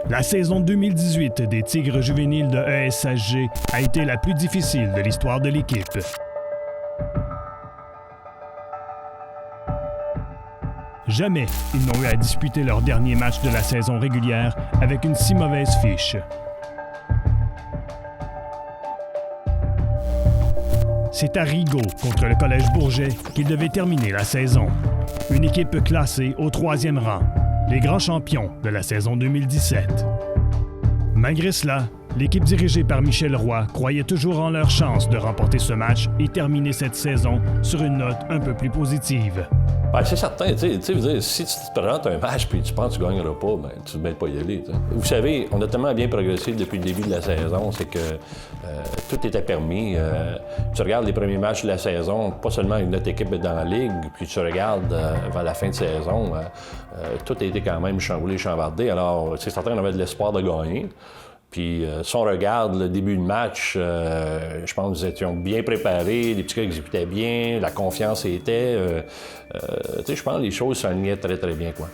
La saison 2018 des Tigres juvéniles de ESHG a été la plus difficile de l'histoire de l'équipe. Jamais ils n'ont eu à disputer leur dernier match de la saison régulière avec une si mauvaise fiche. C'est à Rigaud contre le Collège Bourget qu'ils devaient terminer la saison. Une équipe classée au 3e rang, les grands champions de la saison 2017. Malgré cela, l'équipe dirigée par Michel Roy croyait toujours en leur chance de remporter ce match et terminer cette saison sur une note un peu plus positive. Ben, c'est certain, tu sais, si tu te présentes un match puis tu penses que tu ne gagneras pas, ben, tu ne te mets pas y aller. T'sais. Vous savez, on a tellement bien progressé depuis le début de la saison, c'est que tout était permis. Tu regardes les premiers matchs de la saison, pas seulement avec notre équipe dans la Ligue, puis tu regardes vers la fin de saison, tout a été quand même chamboulé, chambardé. Alors, c'est certain qu'on avait de l'espoir de gagner. Puis, si on regarde le début de match, je pense que nous étions bien préparés, les petits gars exécutaient bien, la confiance était. Tu sais, je pense que les choses s'alignaient très, très bien, quoi.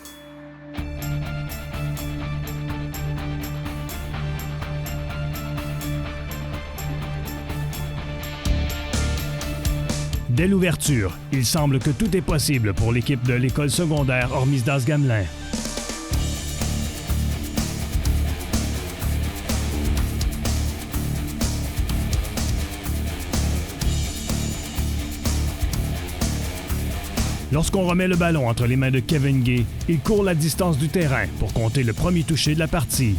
Dès l'ouverture, il semble que tout est possible pour l'équipe de l'école secondaire Hormisdas-Gamelin. Lorsqu'on remet le ballon entre les mains de Kevin Gay, il court la distance du terrain pour compter le premier touché de la partie.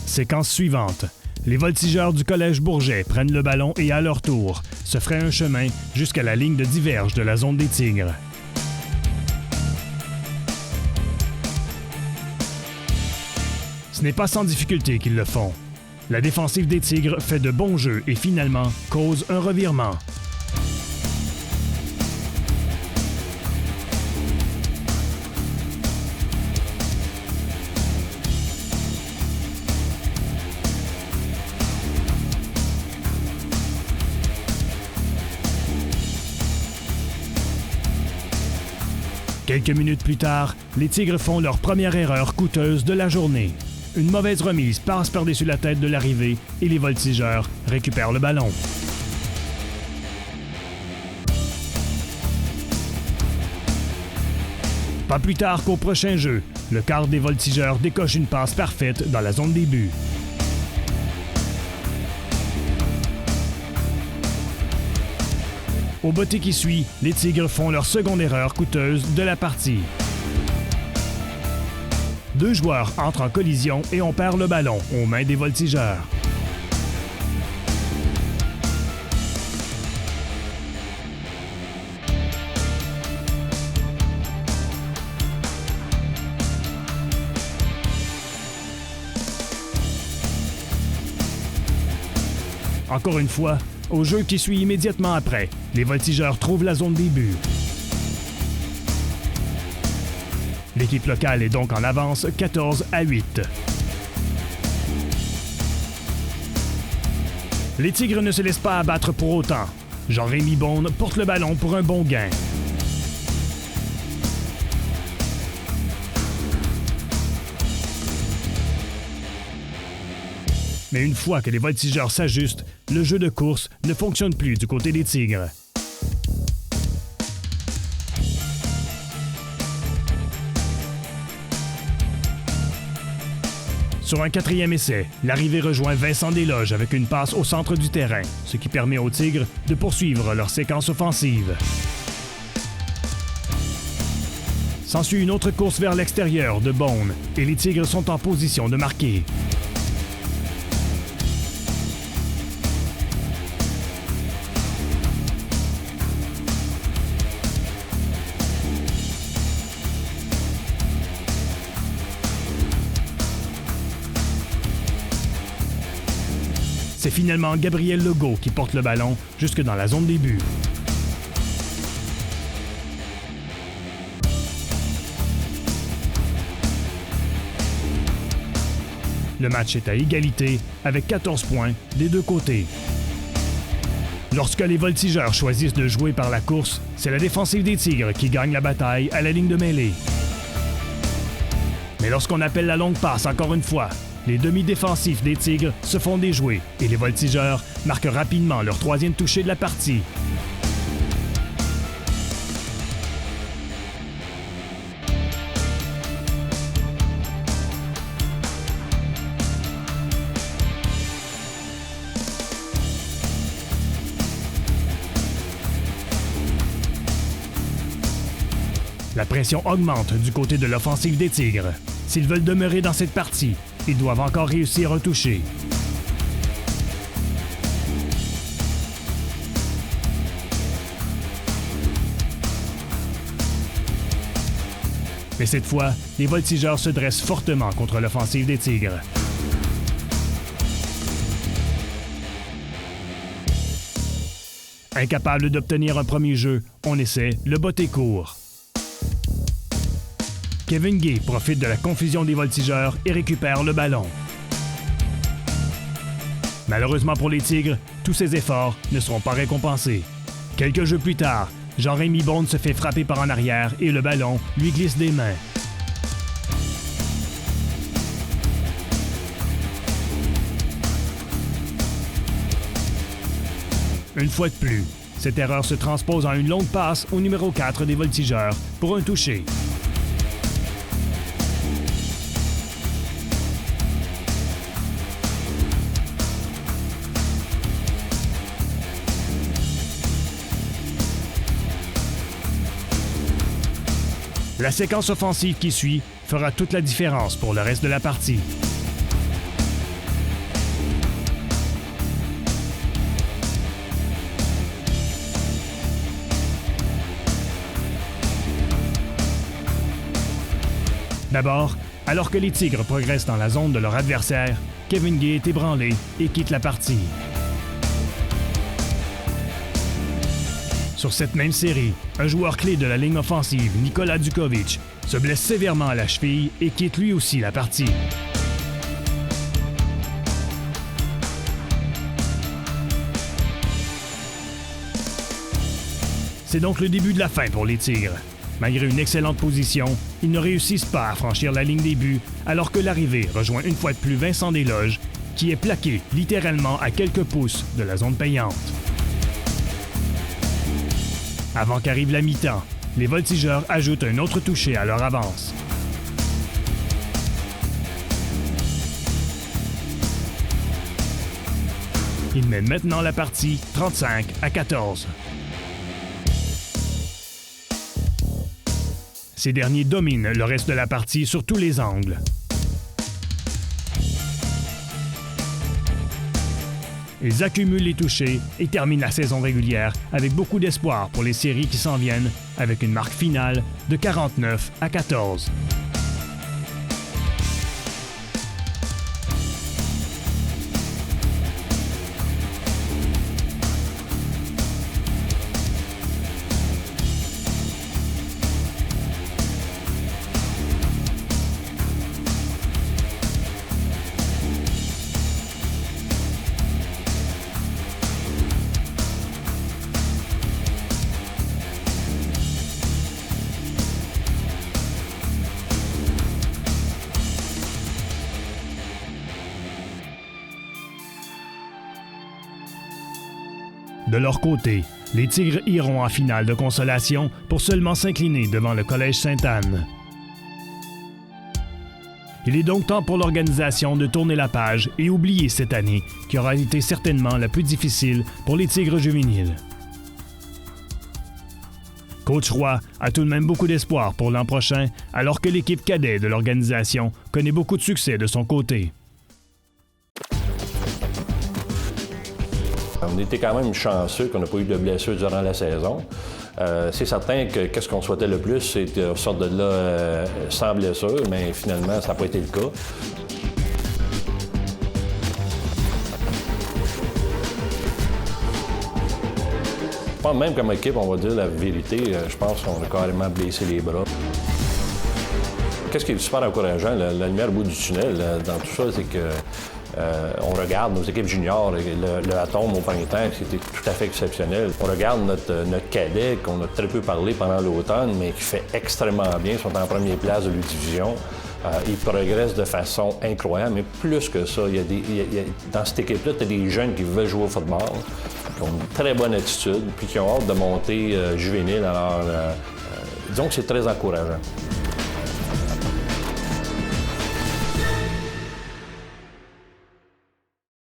Séquence suivante. Les voltigeurs du Collège Bourget prennent le ballon et, à leur tour, se fraient un chemin jusqu'à la ligne de diverge de la zone des Tigres. Ce n'est pas sans difficulté qu'ils le font. La défensive des Tigres fait de bons jeux et finalement cause un revirement. Quelques minutes plus tard, les Tigres font leur première erreur coûteuse de la journée. Une mauvaise remise passe par-dessus la tête de l'arrivée et les voltigeurs récupèrent le ballon. Pas plus tard qu'au prochain jeu, le quart des voltigeurs décoche une passe parfaite dans la zone des buts. Au botté qui suit, les Tigres font leur seconde erreur coûteuse de la partie. Deux joueurs entrent en collision et on perd le ballon aux mains des voltigeurs. Encore une fois, au jeu qui suit immédiatement après, les voltigeurs trouvent la zone des buts. L'équipe locale est donc en avance 14-8. Les Tigres ne se laissent pas abattre pour autant. Jean-Rémy Beaune porte le ballon pour un bon gain. Mais une fois que les voltigeurs s'ajustent, le jeu de course ne fonctionne plus du côté des Tigres. Sur un 4e essai, l'arrivée rejoint Vincent Desloges avec une passe au centre du terrain, ce qui permet aux Tigres de poursuivre leur séquence offensive. S'ensuit une autre course vers l'extérieur de Beaune et les Tigres sont en position de marquer. C'est finalement Gabriel Legault qui porte le ballon jusque dans la zone des buts. Le match est à égalité avec 14 points des deux côtés. Lorsque les voltigeurs choisissent de jouer par la course, c'est la défensive des Tigres qui gagne la bataille à la ligne de mêlée. Mais lorsqu'on appelle la longue passe encore une fois, les demi-défensifs des Tigres se font déjouer et les voltigeurs marquent rapidement leur troisième touché de la partie. La pression augmente du côté de l'offensive des Tigres. S'ils veulent demeurer dans cette partie, ils doivent encore réussir un toucher. Mais cette fois, les voltigeurs se dressent fortement contre l'offensive des Tigres. Incapable d'obtenir un premier jeu, on essaie le botté court. Kevin Gay profite de la confusion des voltigeurs et récupère le ballon. Malheureusement pour les Tigres, tous ces efforts ne seront pas récompensés. Quelques jeux plus tard, Jean-Rémy Bonde se fait frapper par en arrière et le ballon lui glisse des mains. Une fois de plus, cette erreur se transpose en une longue passe au numéro 4 des voltigeurs pour un toucher. La séquence offensive qui suit fera toute la différence pour le reste de la partie. D'abord, alors que les Tigres progressent dans la zone de leur adversaire, Kevin Gay est ébranlé et quitte la partie. Sur cette même série, un joueur clé de la ligne offensive, Nikola Dukovic, se blesse sévèrement à la cheville et quitte lui aussi la partie. C'est donc le début de la fin pour les Tigres. Malgré une excellente position, ils ne réussissent pas à franchir la ligne des buts, alors que l'arrivée rejoint une fois de plus Vincent Desloges, qui est plaqué littéralement à quelques pouces de la zone payante. Avant qu'arrive la mi-temps, les voltigeurs ajoutent un autre touché à leur avance. Ils mènent maintenant la partie 35-14. Ces derniers dominent le reste de la partie sur tous les angles. Ils accumulent les touchés et terminent la saison régulière avec beaucoup d'espoir pour les séries qui s'en viennent, avec une marque finale de 49-14. De leur côté, les Tigres iront en finale de consolation pour seulement s'incliner devant le Collège Sainte-Anne. Il est donc temps pour l'organisation de tourner la page et oublier cette année qui aura été certainement la plus difficile pour les Tigres juvéniles. Coach Roy a tout de même beaucoup d'espoir pour l'an prochain, alors que l'équipe cadet de l'organisation connaît beaucoup de succès de son côté. On était quand même chanceux qu'on n'a pas eu de blessures durant la saison. C'est certain que qu'est-ce qu'on souhaitait le plus, c'est qu'on sorte de là sans blessure, mais finalement, ça n'a pas été le cas. Je pense même comme équipe, on va dire la vérité, je pense qu'on a carrément blessé les bras. Qu'est-ce qui est super encourageant, la lumière au bout du tunnel dans tout ça, c'est que on regarde nos équipes juniors, le Atome au printemps, c'était tout à fait exceptionnel. On regarde notre cadet, qu'on a très peu parlé pendant l'automne, mais qui fait extrêmement bien, ils sont en première place de leur division. Ils progressent de façon incroyable, mais plus que ça, dans cette équipe-là, tu as des jeunes qui veulent jouer au football, qui ont une très bonne attitude, puis qui ont hâte de monter juvénile. Alors, disons que c'est très encourageant.